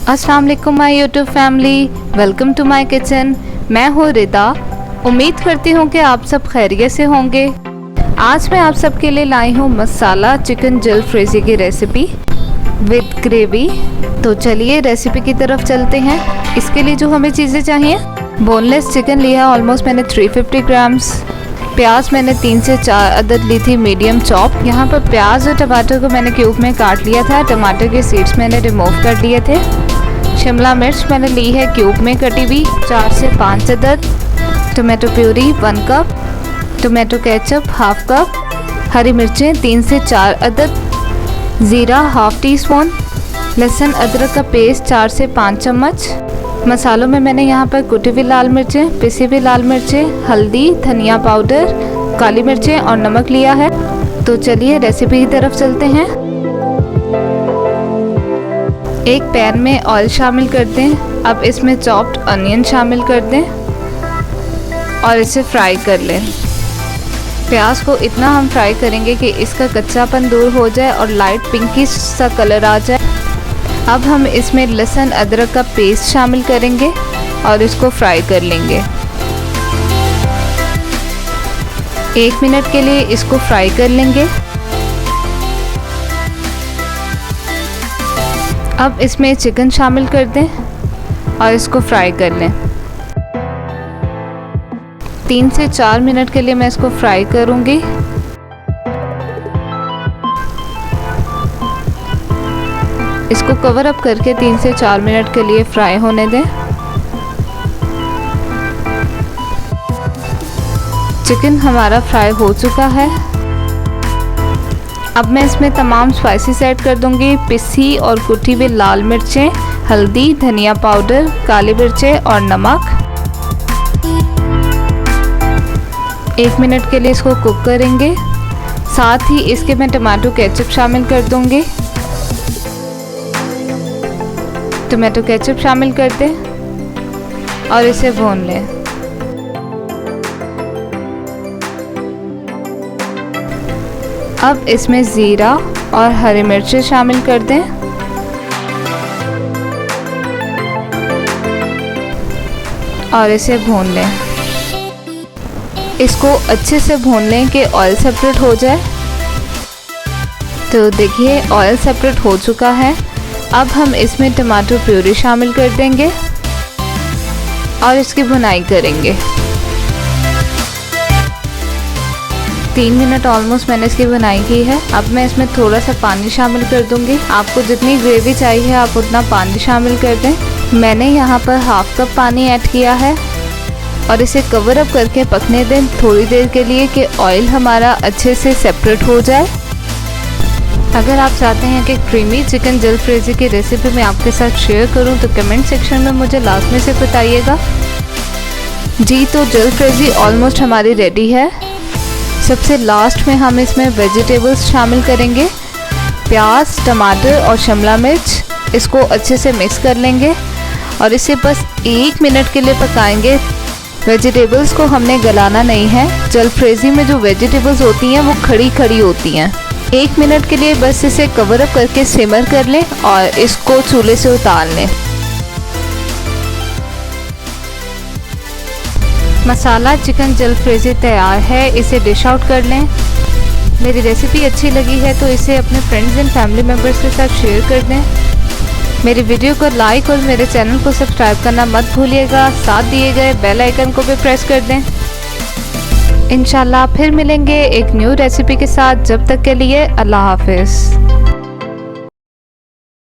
अस्सलाम वालेकुम my YouTube family, welcome to my kitchen. मैं हूँ रिदा। उम्मीद करती हूँ कि आप सब खैरियत से होंगे। आज मैं आप सबके लिए लाई हूँ मसाला चिकन जलफ्रेजी की रेसिपी विद ग्रेवी। तो चलिए रेसिपी की तरफ चलते हैं। इसके लिए जो हमें चीज़ें चाहिए, बोनलेस चिकन लिया ऑलमोस्ट मैंने 350 ग्राम्स। प्याज मैंने 3 से 4 अदद ली थी मीडियम चॉप। यहाँ पर प्याज और टमाटर को मैंने क्यूब में काट लिया था। टमाटर के सीड्स मैंने रिमूव कर लिए थे। शिमला मिर्च मैंने ली है क्यूब में कटी हुई 4 से 5 अदद। Tomato puree 1 cup. Tomato ketchup half cup. हरी मिर्चें 3 से 4 अदद। ज़ीरा हाफ टी स्पून। लहसुन अदरक का पेस्ट 4 से 5 चम्मच। मसालों में मैंने यहाँ पर कुटी हुई लाल मिर्चें, पिसी हुई लाल मिर्चें, हल्दी, धनिया पाउडर, काली मिर्चें और नमक लिया है। तो चलिए रेसिपी की तरफ चलते हैं। एक पैन में ऑयल शामिल कर दें। अब इसमें चॉप्ड अनियन शामिल कर दें और इसे फ्राई कर लें। प्याज को इतना हम फ्राई करेंगे कि इसका कच्चापन दूर हो जाए और लाइट पिंकिश सा कलर आ जाए। अब हम इसमें लहसुन अदरक का पेस्ट शामिल करेंगे और इसको फ्राई कर लेंगे। 1 मिनट के लिए इसको फ्राई कर लेंगे। अब इसमें चिकन शामिल कर दें और इसको फ्राई कर लें। 3 से 4 मिनट के लिए मैं इसको फ्राई करूंगी। इसको कवर अप करके 3 से 4 मिनट के लिए फ्राई होने दें। चिकन हमारा फ्राई हो चुका है। अब मैं इसमें तमाम स्पाइसेस ऐड कर दूंगी। पिसी और कुटी हुई लाल मिर्चें, हल्दी, धनिया पाउडर, काली मिर्चें और नमक। 1 मिनट के लिए इसको कुक करेंगे। साथ ही इसके मैं टमाटो केचप शामिल कर दूंगी। टमाटो केचप शामिल कर दें और इसे भून लें। अब इसमें ज़ीरा और हरी मिर्चें शामिल कर दें और इसे भून लें। इसको अच्छे से भून लें कि ऑयल सेपरेट हो जाए। तो देखिए ऑयल सेपरेट हो चुका है। अब हम इसमें टमाटो प्यूरी शामिल कर देंगे और इसकी भुनाई करेंगे। 3 मिनट ऑलमोस्ट मैंने इसकी भुनाई की है। अब मैं इसमें थोड़ा सा पानी शामिल कर दूंगी। आपको जितनी ग्रेवी चाहिए आप उतना पानी शामिल कर दें। मैंने यहाँ पर हाफ कप पानी ऐड किया है और इसे कवर अप करके पकने दें थोड़ी देर के लिए कि ऑयल हमारा अच्छे से सेपरेट हो जाए। अगर आप चाहते हैं कि क्रीमी चिकन जलफ्रेजी की रेसिपी मैं आपके साथ शेयर करूं तो कमेंट सेक्शन में मुझे लास्ट में से बताइएगा। जी तो जलफ्रेजी ऑलमोस्ट हमारी रेडी है। सबसे लास्ट में हम इसमें वेजिटेबल्स शामिल करेंगे। प्याज, टमाटर और शिमला मिर्च। इसको अच्छे से मिक्स कर लेंगे और इसे बस 1 मिनट के लिए पकाएंगे। वेजिटेबल्स को हमने गलाना नहीं है। जलफ्रेजी में जो वेजिटेबल्स होती हैं वो खड़ी खड़ी होती हैं। 1 मिनट के लिए बस इसे कवर अप करके सिमर कर लें और इसको चूल्हे से उतार लें। मसाला चिकन जलफ्रेजी तैयार है। इसे डिश आउट कर लें। मेरी रेसिपी अच्छी लगी है तो इसे अपने फ्रेंड्स एंड फैमिली मेम्बर्स के साथ शेयर कर दें। मेरी वीडियो को लाइक और मेरे चैनल को सब्सक्राइब करना मत भूलिएगा। साथ दिए गए बेल आइकन को भी प्रेस कर दें। इंशाल्लाह फिर मिलेंगे एक न्यू रेसिपी के साथ। जब तक के लिए अल्लाह हाफिज़।